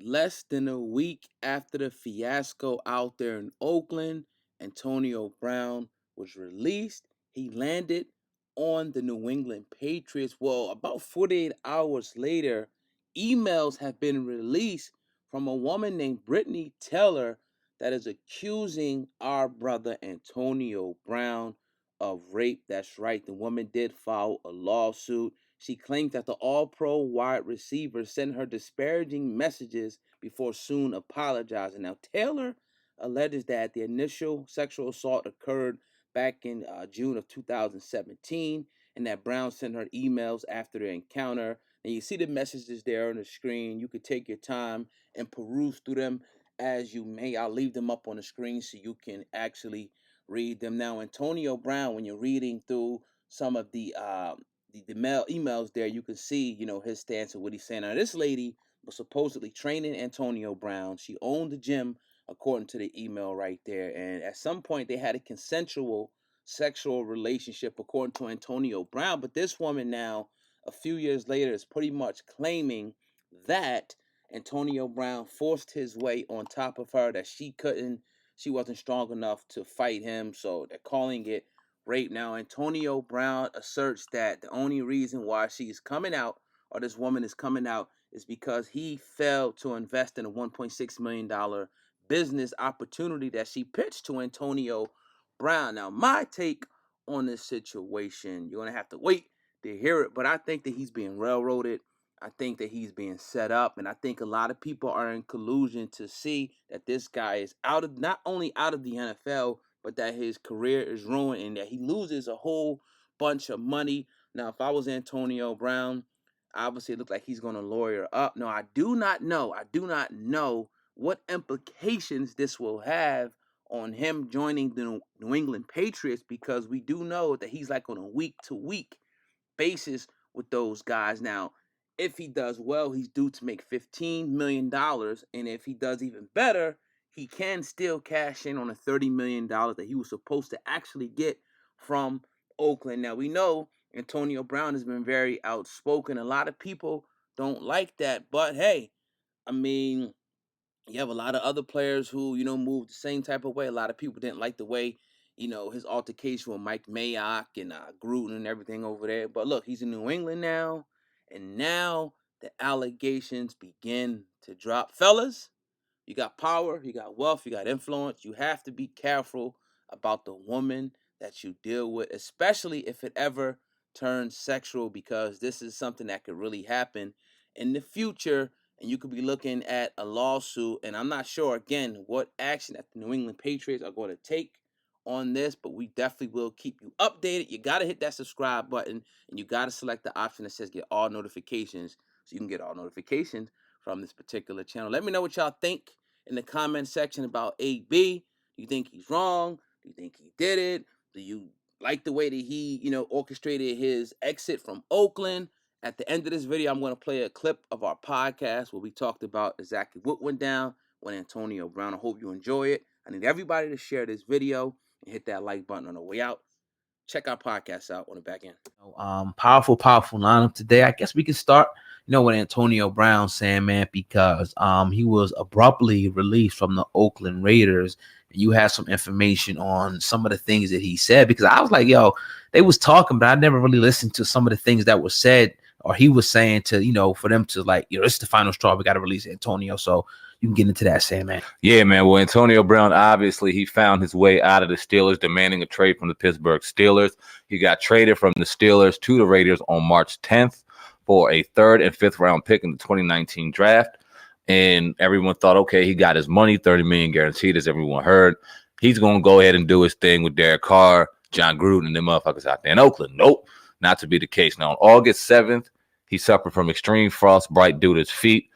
less than a week after the fiasco out there in Oakland, Antonio Brown was released. He landed on the New England Patriots. Well, about 48 hours later, emails have been released from a woman named Britney Taylor that is accusing our brother Antonio Brown of rape. That's right. The woman did file a lawsuit. She claims that the All Pro wide receiver sent her disparaging messages before soon apologizing. Now, Taylor alleges that the initial sexual assault occurred back in June of 2017 and that Brown sent her emails after the encounter. And you see the messages there on the screen. You could take your time and peruse through them as you may. I'll leave them up on the screen so you can actually read them. Now, Antonio Brown, when you're reading through some of the mail emails there, you can see, his stance of what he's saying. Now, this lady was supposedly training Antonio Brown. She owned the gym, according to the email right there. And at some point, they had a consensual sexual relationship, according to Antonio Brown. But this woman now, a few years later, is pretty much claiming that Antonio Brown forced his way on top of her, that she wasn't strong enough to fight him. So they're calling it rape. Now, Antonio Brown asserts that the only reason why she's coming out, or this woman is coming out, is because he failed to invest in a $1.6 million business opportunity that she pitched to Antonio Brown. Now, my take on this situation, you're going to have to wait to hear it, but I think that he's being railroaded. I think that he's being set up, and I think a lot of people are in collusion to see that this guy is not only out of the NFL, but that his career is ruined and that he loses a whole bunch of money. Now, if I was Antonio Brown, obviously it looks like he's going to lawyer up. No, I do not know what implications this will have on him joining the New England Patriots, because we do know that he's like on a week-to-week basis with those guys. Now, if he does well, he's due to make $15 million. And if he does even better, he can still cash in on the $30 million that he was supposed to actually get from Oakland. Now, we know Antonio Brown has been very outspoken. A lot of people don't like that. But hey, I mean, you have a lot of other players who, move the same type of way. A lot of people didn't like the way, his altercation with Mike Mayock and Gruden and everything over there. But look, he's in New England now. And now the allegations begin to drop. Fellas, you got power, you got wealth, you got influence. You have to be careful about the woman that you deal with, especially if it ever turns sexual, because this is something that could really happen in the future. And you could be looking at a lawsuit. And I'm not sure, again, what action that the New England Patriots are going to take on this, but we definitely will keep you updated. You got to hit that subscribe button, and you got to select the option that says get all notifications, so you can get all notifications from this particular channel. Let me know what y'all think in the comment section about AB. Do you think he's wrong? Do you think he did it? Do you like the way that he, orchestrated his exit from Oakland? At the end of this video, I'm going to play a clip of our podcast where we talked about exactly what went down with Antonio Brown. I hope you enjoy it. I need everybody to share this video and hit that like button on the way out. Check our podcast out on the back end. Powerful lineup today. I guess we can start, with Antonio Brown saying, man, because he was abruptly released from the Oakland Raiders. And you have some information on some of the things that he said, because I was like, yo, they was talking, but I never really listened to some of the things that were said or he was saying to, for them to like, this is the final straw. We got to release Antonio. So you can get into that, Sam, man. Yeah, man. Well, Antonio Brown, obviously, he found his way out of the Steelers, demanding a trade from the Pittsburgh Steelers. He got traded from the Steelers to the Raiders on March 10th for a 3rd and 5th round pick in the 2019 draft. And everyone thought, okay, he got his money, $30 million guaranteed, as everyone heard. He's going to go ahead and do his thing with Derek Carr, John Gruden, and them motherfuckers out there in Oakland. Nope, not to be the case. Now, on August 7th, he suffered from extreme frostbite due to his feet,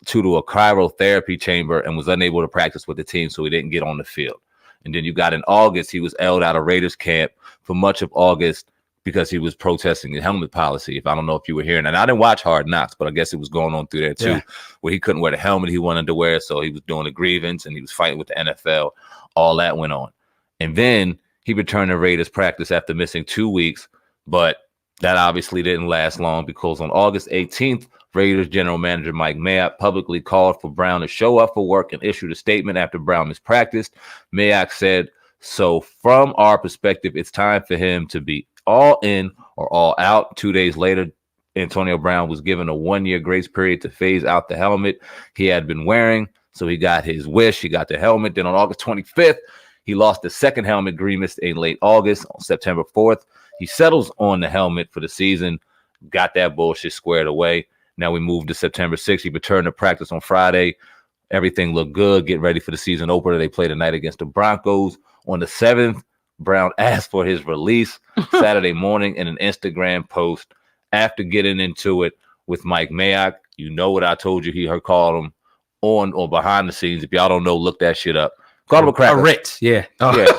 to a cryotherapy chamber, and was unable to practice with the team, so he didn't get on the field. And then you got in August, he was held out of Raiders camp for much of August because he was protesting the helmet policy. If I don't know if you were hearing, and I didn't watch Hard Knocks, but I guess it was going on through there too, where he couldn't wear the helmet he wanted to wear, so he was doing a grievance and he was fighting with the NFL. All that went on. And then he returned to Raiders practice after missing 2 weeks, but that obviously didn't last long, because on August 18th, Raiders general manager Mike Mayock publicly called for Brown to show up for work and issued a statement after Brown mispracticed. Mayock said, "So from our perspective, it's time for him to be all in or all out." 2 days later, Antonio Brown was given a 1-year grace period to phase out the helmet he had been wearing. So he got his wish. He got the helmet. Then on August 25th, he lost the second helmet agreement in late August. On September 4th, he settles on the helmet for the season. Got that bullshit squared away. Now we move to September 6th. He returned to practice on Friday. Everything looked good. Getting ready for the season opener. They play tonight against the Broncos. On the 7th, Brown asked for his release Saturday morning in an Instagram post after getting into it with Mike Mayock. You know what I told you he called him on or behind the scenes. If y'all don't know, look that shit up. Called him a cracker. A Ritz, yeah. Oh. Yeah.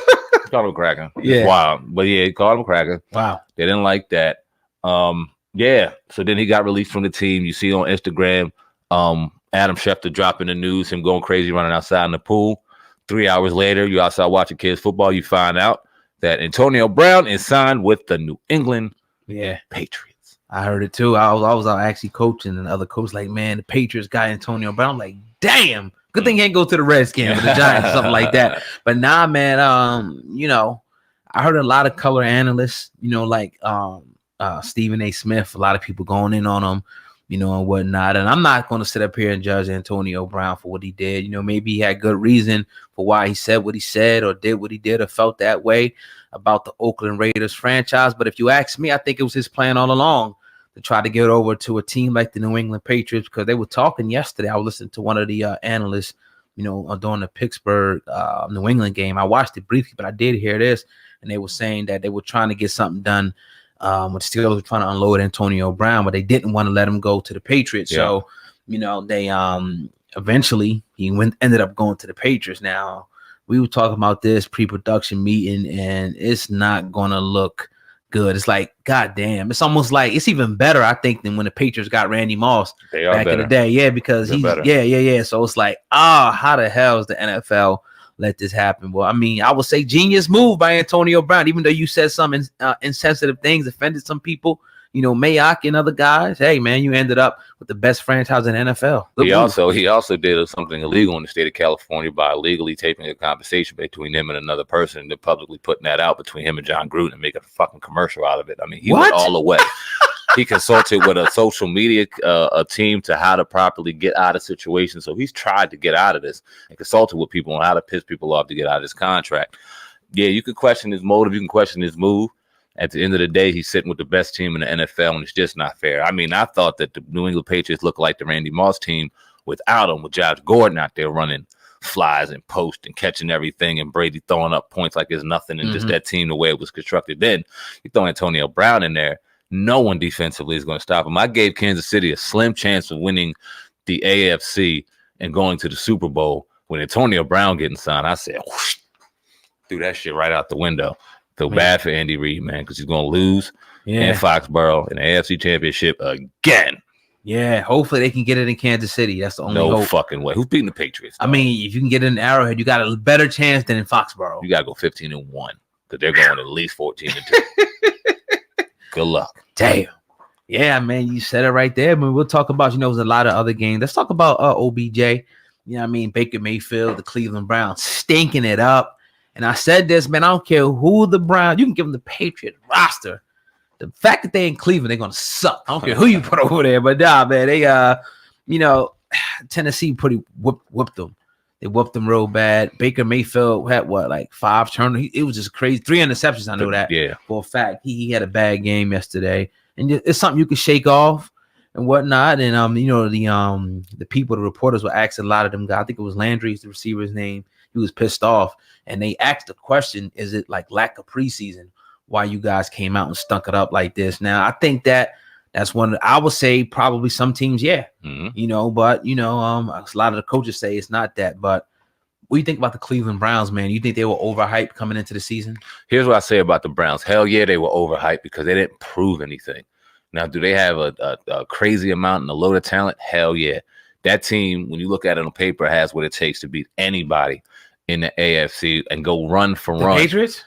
Called him a cracker. Yeah. It's wild. But yeah, he called him a cracker. Wow. They didn't like that. Yeah. So then he got released from the team. You see on Instagram, Adam Schefter dropping the news, him going crazy, running outside in the pool. 3 hours later, you outside watching kids football, you find out that Antonio Brown is signed with the New England Patriots. I heard it too. I was out actually coaching, and the other coach like, man, the Patriots got Antonio Brown. I'm like, damn, good thing he ain't go to the Redskins or the Giants or something like that. But nah, man, you know, I heard a lot of color analysts, you know, like Stephen A. Smith, a lot of people going in on him, you know, and whatnot. And I'm not going to sit up here and judge Antonio Brown for what he did. You know, maybe he had good reason for why he said what he said or did what he did or felt that way about the Oakland Raiders franchise. But if you ask me, I think it was his plan all along to try to get over to a team like the New England Patriots, because they were talking yesterday. I was listening to one of the analysts, you know, during the Pittsburgh New England game. I watched it briefly, but I did hear this, and they were saying that they were trying to get something done. When the Steelers were trying to unload Antonio Brown, but they didn't want to let him go to the Patriots. Yeah. So, you know, they eventually he ended up going to the Patriots. Now, we were talking about this pre-production meeting, and it's not gonna look good. It's like, goddamn, it's almost like it's even better, I think, than when the Patriots got Randy Moss back in the day. Yeah, because he's better. Yeah. So it's like, how the hell is the NFL let this happen? Well, I mean, I would say genius move by Antonio Brown, even though you said some insensitive things, offended some people, you know, Mayock and other guys. Hey, man, you ended up with the best franchise in the NFL. He also did something illegal in the state of California by illegally taping a conversation between him and another person, and then publicly putting that out between him and John Gruden and making a fucking commercial out of it. I mean, he went all the way. He consulted with a social media team to how to properly get out of situations. So he's tried to get out of this and consulted with people on how to piss people off to get out of this contract. Yeah, you can question his motive. You can question his move. At the end of the day, he's sitting with the best team in the NFL, and it's just not fair. I mean, I thought that the New England Patriots looked like the Randy Moss team without him, with Josh Gordon out there running flies and post and catching everything, and Brady throwing up points like it's nothing, and just that team, the way it was constructed. Then you throw Antonio Brown in there. No one defensively is going to stop him. I gave Kansas City a slim chance of winning the AFC and going to the Super Bowl. When Antonio Brown getting signed, I said, whoosh, threw that shit right out the window. Feel bad for Andy Reid, man, because he's going to lose in Foxborough in the AFC Championship again. Yeah, hopefully they can get it in Kansas City. That's the only hope. No fucking way. Who's beating the Patriots? I mean, if you can get it in Arrowhead, you got a better chance than in Foxborough. You got to go 15-1 because they're going at least 14-2. Good luck. Damn. Yeah, man, you said it right there. I mean, we'll talk about, you know, there's a lot of other games. Let's talk about OBJ. You know what I mean? Baker Mayfield, the Cleveland Browns, stinking it up. And I said this, man, I don't care who the Browns, you can give them the Patriot roster. The fact that they in Cleveland, they're going to suck. I don't care who you put over there. But nah, man, they, you know, Tennessee pretty whipped them. They whooped them real bad. Baker Mayfield had like 5 turnovers. It was just crazy. 3 interceptions. I know that for a fact. He had a bad game yesterday, and it's something you can shake off and whatnot. And you know, the people, the reporters were asking a lot of them guys. I think it was Landry's the receiver's name. He was pissed off, and they asked the question: is it like lack of preseason why you guys came out and stunk it up like this? Now, I think that's one I would say probably some teams, you know, but you know, a lot of the coaches say it's not that. But what do you think about the Cleveland Browns, man? You think they were overhyped coming into the season? Here's what I say about the Browns. Hell yeah, they were overhyped because they didn't prove anything. Now, do they have a crazy amount and a load of talent? Hell yeah. That team, when you look at it on paper, has what it takes to beat anybody in the AFC and go run for run. Patriots?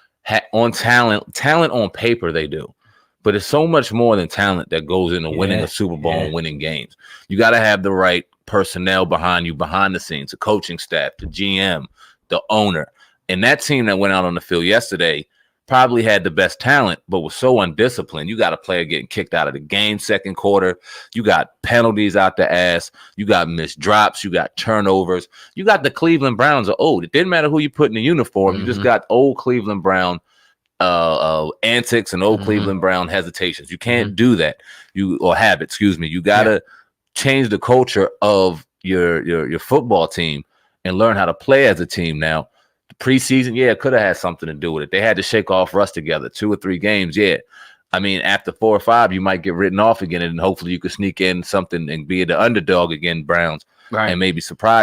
On talent on paper, they do. But it's so much more than talent that goes into winning a Super Bowl and winning games. You got to have the right personnel behind you, behind the scenes, the coaching staff, the GM, the owner. And that team that went out on the field yesterday probably had the best talent, but was so undisciplined. You got a player getting kicked out of the game second quarter. You got penalties out the ass. You got missed drops. You got turnovers. You got the Cleveland Browns are old. It didn't matter who you put in the uniform. You just got old Cleveland Brown antics and old Cleveland Brown hesitations. You can't do that. You got to change the culture of your football team and learn how to play as a team. Now, the preseason, it could have had something to do with it. They had to shake off rust together, 2 or 3 games. I mean, after 4 or 5, you might get written off again, and hopefully you could sneak in something and be the underdog again, Browns, and maybe surprise